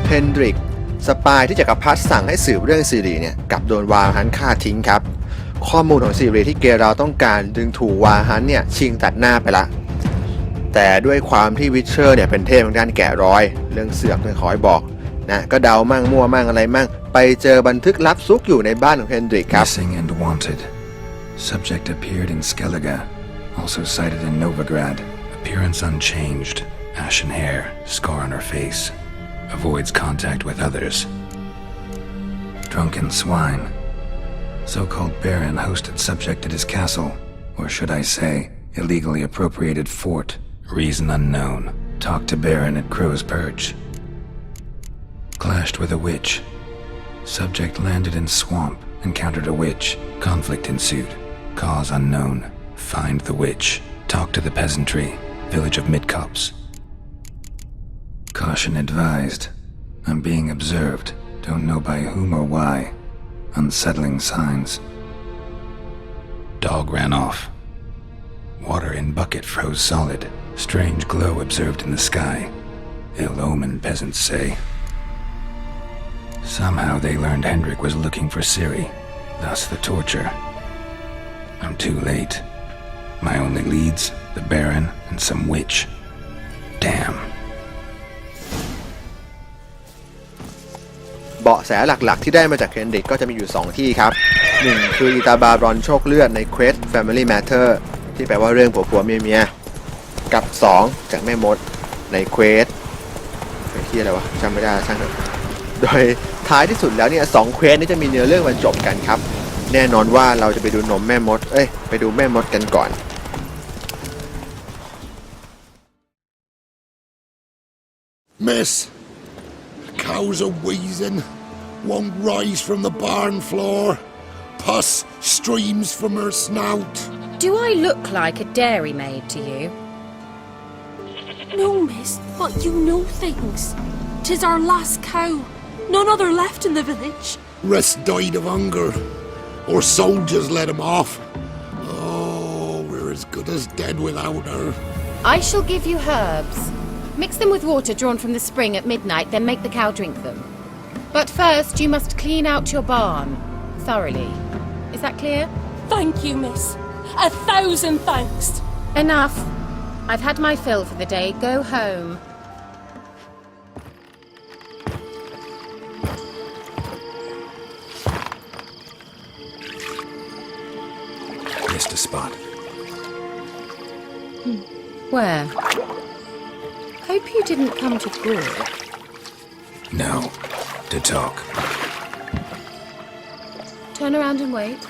เฮนดริกสปายที่จักรพรรดิสั่งให้สืบเรื่องซีรีเนี่ยกับโดนวาฮันฆ่าทิ้งครับข้อมูลของซีรีที่เกราต้องการจึงถูกวาฮันเนี่ยชิงตัดหน้าไปละแต่ด้วยความที่วิเชอร์เนี่ยเป็นเทพทางด้านแกะรอยเรื่องเสือกเลยขอให้บอกนะก็เดามั่งมั่วมั่งอะไรมั่งไปเจอบันทึกลับซุกอยู่ในบ้านของเฮนดริกครับ Missing and wanted. Subject appeared in Skellige, also sighted in Novigrad. Appearance unchanged. Ashen hair, scar on her face. Avoids contact with others. Drunken swine. So-called Baron hosted subject at his castle, or should I say, illegally appropriated fort. Reason unknown. Talked to Baron at Crow's Perch. Clashed with a witch. Subject landed in swamp, encountered a witch. Conflict ensued. Cause unknown. Find the witch. Talk to the peasantry. Village of Midcops. Caution advised. I'm being observed. Don't know by whom or why. Unsettling signs. Dog ran off. Water in bucket froze solid. Strange glow observed in the sky. Ill omen, peasants say. Somehow they learned Hendrik was looking for Ciri. Thus the torture. I'm too late. My only leads, the Baron and some witch. Damn. เบาะแสหลักๆที่ได้มาจากเฮนดริกก็จะมีอยู่2ที่ครับ1คืออีตาบารอนโชคเลือดใน Quest Family Matter ที่แปลว่าเรื่องผัวเมียกับ2จากแม่มดใน Quest ที่อะไรวะจำไม่ได้ช่างเถอะโดยท้ายที่สุดแล้วเนี่ย2 Quest นี้จะมีเนื้อเรื่องบรรจบกันครับแน่นอนว่าเราจะไปดูนมแม่มดไปดูแม่มดกันก่อนMiss, the cows are wheezing, won't rise from the barn floor, pus streams from her snout. Do I look like a dairymaid to you? No, miss, but you know things. 'Tis our last cow, none other left in the village. Rest died of hunger, or soldiers let him off. Oh, we're as good as dead without her. I shall give you herbs. Mix them with water drawn from the spring at midnight, then make the cow drink them. But first, you must clean out your barn thoroughly. Is that clear? Thank you, miss. 1,000 thanks. Enough. I've had my fill for the day. Go home. Missed a spot. Where? Hope you didn't come to Gore. No. To talk. Turn around and wait.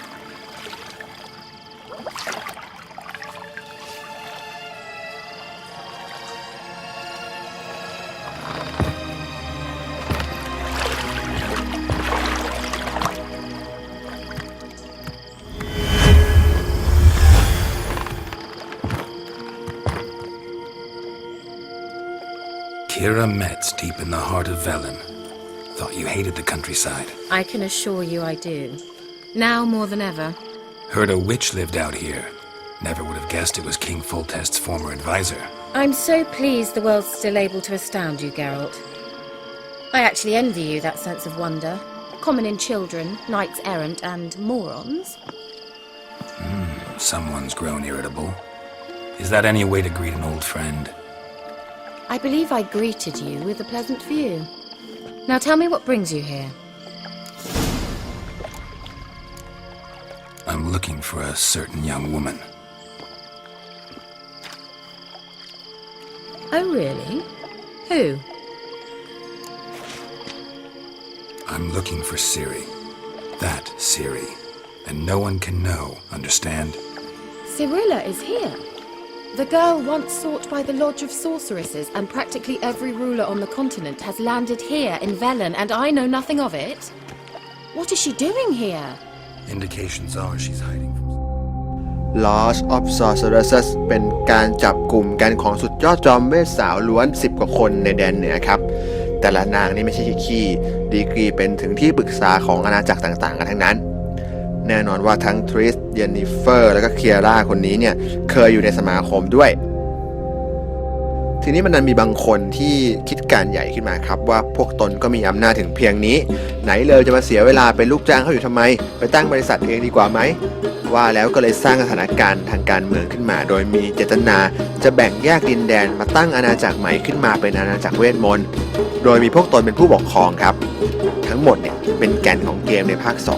Kira Metz deep in the heart of Velen. Thought you hated the countryside. I can assure you I do. Now more than ever. Heard a witch lived out here. Never would have guessed it was King Foltest's former advisor. I'm so pleased the world's still able to astound you, Geralt. I actually envy you that sense of wonder. Common in children, knights errant, and morons. Someone's grown irritable. Is that any way to greet an old friend? I believe I greeted you with a pleasant view. Now tell me what brings you here. I'm looking for a certain young woman. Oh, really? Who? I'm looking for Ciri. That Ciri. And no one can know, understand? Cirilla is here. The girl once sought by the Lodge of Sorceresses, and practically every ruler on the continent has landed here in Velen, and I know nothing of it. What is she doing here? Indications are she's hiding from... Lodge of Sorceresses เป็นการจับกลุ่มกันของสุดยอดจอมเวทสาวล้วน10 กว่าคนในแดนเหนือครับแต่ละนางนี่ไม่ใช่ขี้ดีกรีเป็นถึงที่ปรึกษาของอาณาจักรต่างๆกันทั้งนั้นแน่นอนว่าทั้งทริสเยนนิเฟอร์แล้วก็เคียร่าคนนี้เนี่ยเคยอยู่ในสมาคมด้วย ทีนี้มันนั้นมีบางคนที่คิดการใหญ่ขึ้นมาครับว่าพวกตนก็มีอำนาจถึงเพียงนี้ไหนเลยจะมาเสียเวลาเป็นลูกจ้างเขาอยู่ทำไมไปตั้งบริษัทเองดีกว่าไหมว่าแล้วก็เลยสร้างสถานการณ์ทางการเมืองขึ้นมาโดยมีเจตนาจะแบ่งแยกดินแดนมาตั้งอาณาจักรใหม่ขึ้นมาเป็นอาณาจักรเวทมนต์โดยมีพวกตนเป็นผู้ปกครองครับทั้งหมดเนี่ยเป็นแก่นของเกมในภาค 2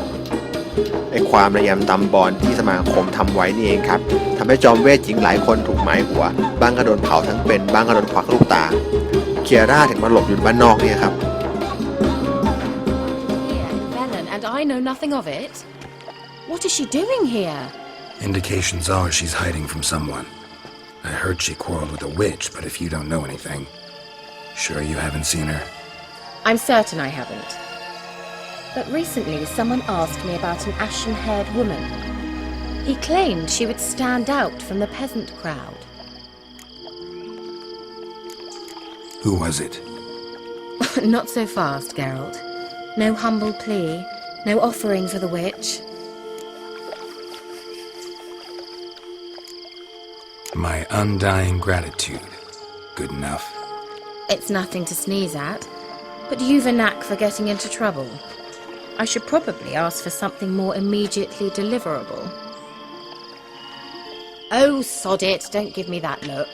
ไอ้ความระยำตำบอลที่สมาคมทำไว้นี่เองครับทำให้จอมเวทหญิงหลายคนถูกหมายหัวบ้างก็โดนเผาทั้งเป็นบ้างก็โดนควักลูกตาเคียร่าถึงมาหลบอยู่บ้านนอกเนี่ยครับ Here in Velen, and I know nothing of it. What is she doing here? Indications are she's hiding from someone. I heard she quarreled with a witch, but if you don't know anything, sure you haven't seen her? I'm certain I haven't. But recently someone asked me about an ashen-haired woman. He claimed she would stand out from the peasant crowd. Who was it? Not so fast, Geralt. No humble plea, no offering for the witch. My undying gratitude. Good enough. It's nothing to sneeze at, but you've a knack for getting into trouble. I should probably ask for something more immediately deliverable. Oh, sod it, don't give me that look.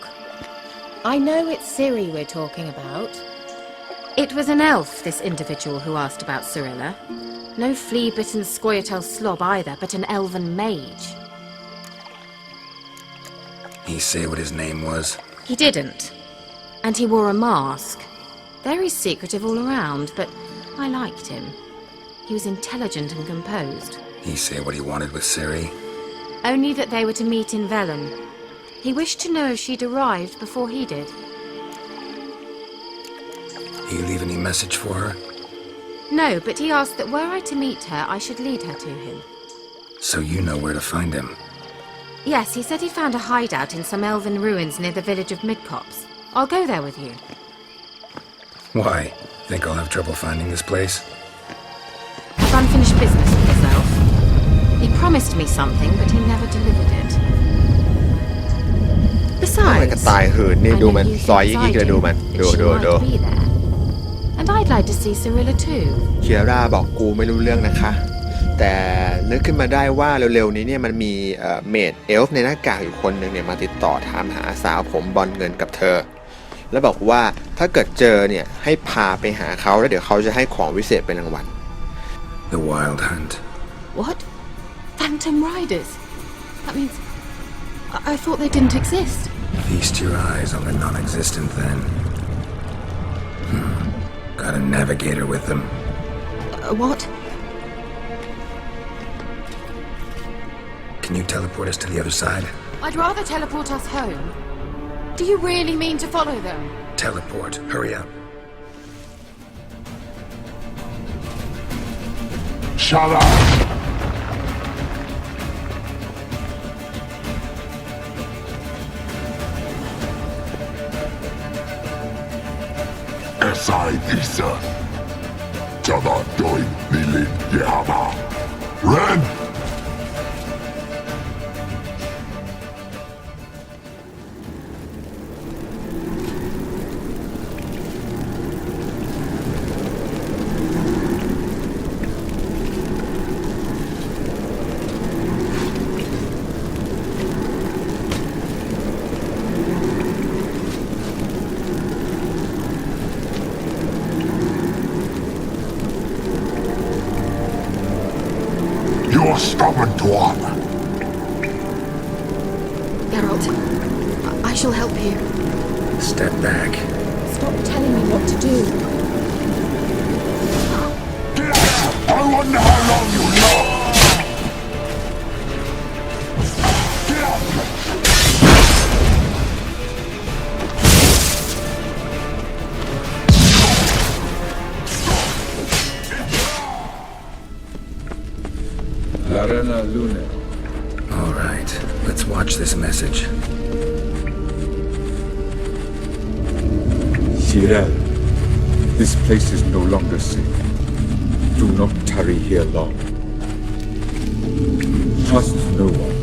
I know it's Ciri we're talking about. It was an elf, this individual who asked about Cirilla. No flea-bitten Scoia'tael slob either, but an elven mage. He say what his name was? He didn't. And he wore a mask. Very secretive all around, but I liked him. He was intelligent and composed. He say what he wanted with Ciri? Only that they were to meet in Velen. He wished to know if she'd arrived before he did. He leave any message for her? No, but he asked that were I to meet her, I should lead her to him. So you know where to find him? Yes, he said he found a hideout in some elven ruins near the village of Midcopse. I'll go there with you. Why? Think I'll have trouble finding this place? Have unfinished business with this elf. He promised me something, but he never delivered it. ทำไม Besides, กระต่ายหืนนี่ I ดู know มัน you ซอย think ยิ่ I งๆเลยดู do มัน that ดู she ดู might ดู be there. And I'd like to see Cirilla too. เคียร่าบอกกูไม่รู้เรื่องนะคะแต่นึกขึ้นมาได้ว่าเร็วๆนี้เนี่ยมันมีเมดเอลฟ์ในหน้ากากอยู่คนหนึ่งเนี่ยมาติดต่อถามหาสาวผมบอลเงินกับเธอแล้วบอกว่าถ้าเกิดเจอเนี่ยให้พาไปหาเขาแล้วเดี๋ยวเขาจะให้ของวิเศษเป็นรางวัล The Wild Hunt. What? Phantom Riders? That means... I thought they didn't exist. Feast your eyes on the non-existent then. Got a navigator with them. What? Can you teleport us to the other side? I'd rather teleport us home. Do you really mean to follow them? Teleport. Hurry up. Shut up! Esai Isa. Jada Doin Nilin Yama. Ren! You're stubborn, Dwarf. Geralt, I shall help you. Step back. Stop telling me what to do. I wonder how long you last. Get up! Larena Lune. All right, let's watch this message. Cirel, this place is no longer safe. Do not tarry here long. Trust no one,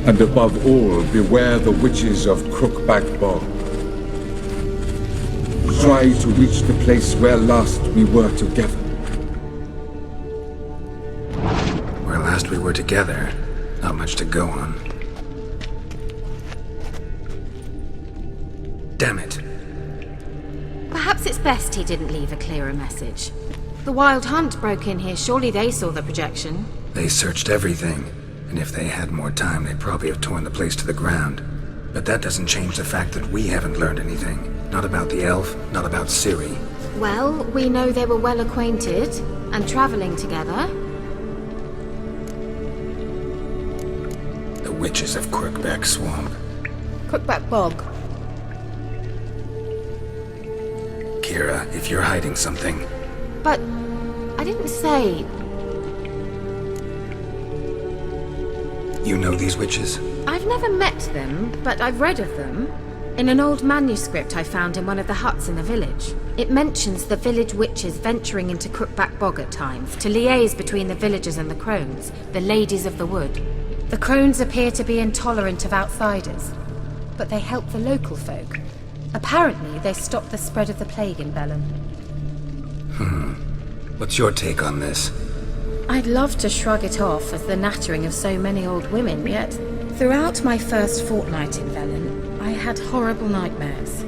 and above all, beware the witches of Crookback Bog. Try to reach the place where last we were together. Where last we were together, not much to go on. Damn it. Perhaps it's best he didn't leave a clearer message. The Wild Hunt broke in here. Surely they saw the projection. They searched everything, and if they had more time, they'd probably have torn the place to the ground. But that doesn't change the fact that we haven't learned anything. Not about the elf, not about Ciri. Well, we know they were well acquainted and travelling together. The witches of Crookback Swamp. Crookback Bog. Kira, if you're hiding something... But I didn't say... You know these witches? I've never met them, but I've read of them. In an old manuscript I found in one of the huts in the village. It mentions the village witches venturing into Crookback Bog at times to liaise between the villagers and the crones, the ladies of the wood. The crones appear to be intolerant of outsiders, but they help the local folk. Apparently, they stopped the spread of the plague in Velen. What's your take on this? I'd love to shrug it off as the nattering of so many old women, yet throughout my first fortnight in Velen, I had horrible nightmares.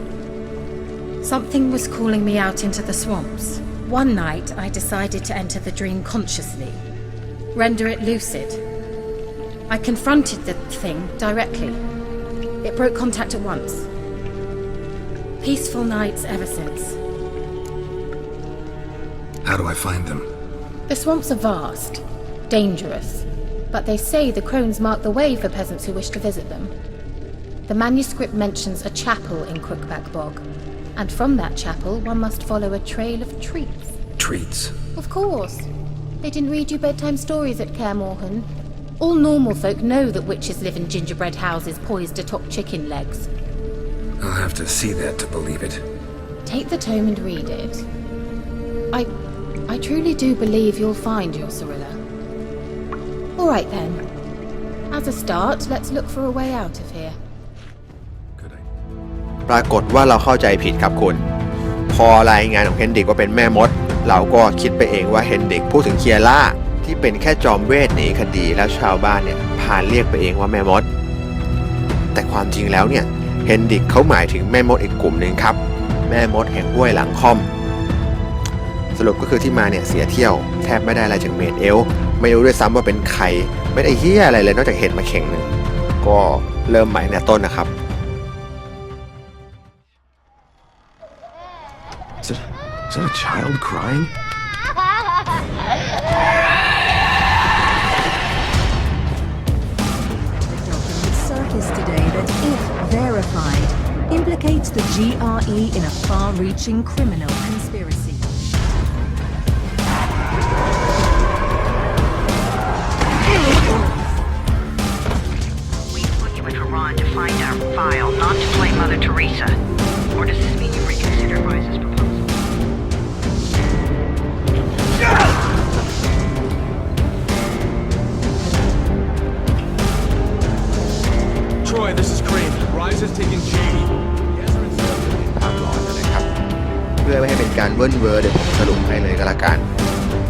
Something was calling me out into the swamps. One night, I decided to enter the dream consciously, render it lucid. I confronted the thing directly. It broke contact at once. Peaceful nights ever since. How do I find them? The swamps are vast, dangerous, but they say the crones mark the way for peasants who wish to visit them. The manuscript mentions a chapel in Crookback Bog, and from that chapel one must follow a trail of treats. Treats? Of course. They didn't read you bedtime stories at Kaer Morhen. All normal folk know that witches live in gingerbread houses poised atop chicken legs. I'll have to see that to believe it. Take the tome and read it. I truly do believe you'll find your Cirilla. All right then. As a start, let's look for a way out of here. Good idea. ปรากฏว่าเราเข้าใจผิดครับคุณ พอรายงานของเฮนดริกว่าเป็นแม่มด เราก็คิดไปเองว่าเฮนดริกพูดถึงเคียร่าที่เป็นแค่จอมเวทหนีคดีแล้วชาวบ้านเนี่ยพาเรียกไปเองว่าแม่มด แต่ความจริงแล้วเนี่ยเฮนดริกเขาหมายถึงแม่มดอีกกลุ่มหนึ่งครับแม่มดแห่งห้วยหลังค่อมสรุปก็คือที่มาเนี่ยเสียเที่ยวแทบไม่ได้อะไรจากเมดเอลไม่รู้ด้วยซ้ำว่าเป็นใครไม่ได้เฮี้ยอะไรเลยนอกจากเห็ดมาเข่งหนึ่งก็เริ่มใหม่ในต้นนะครับ Is that a child crying? Surfaced today that, if verified, implicates the GRE in a far-reaching criminal conspiracy. We put you in Haran to find our file, not to play Mother Teresa. Or does this mean you reconsider Rise's proposal? Troy, this is Crane. Rise is taking Jamie. ตามร้อนนะครับเพื่อไม่ให้เป็นการเวิ้นเว้อเดี๋ยวผมสรุปให้เลยก็แล้วกัน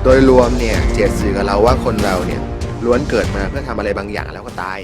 โดยรวมเนี่ยเจตสื่อกับเราว่าคนเราเนี่ยล้วนเกิดมาเพื่อทำอะไรบางอย่างแล้วก็ตาย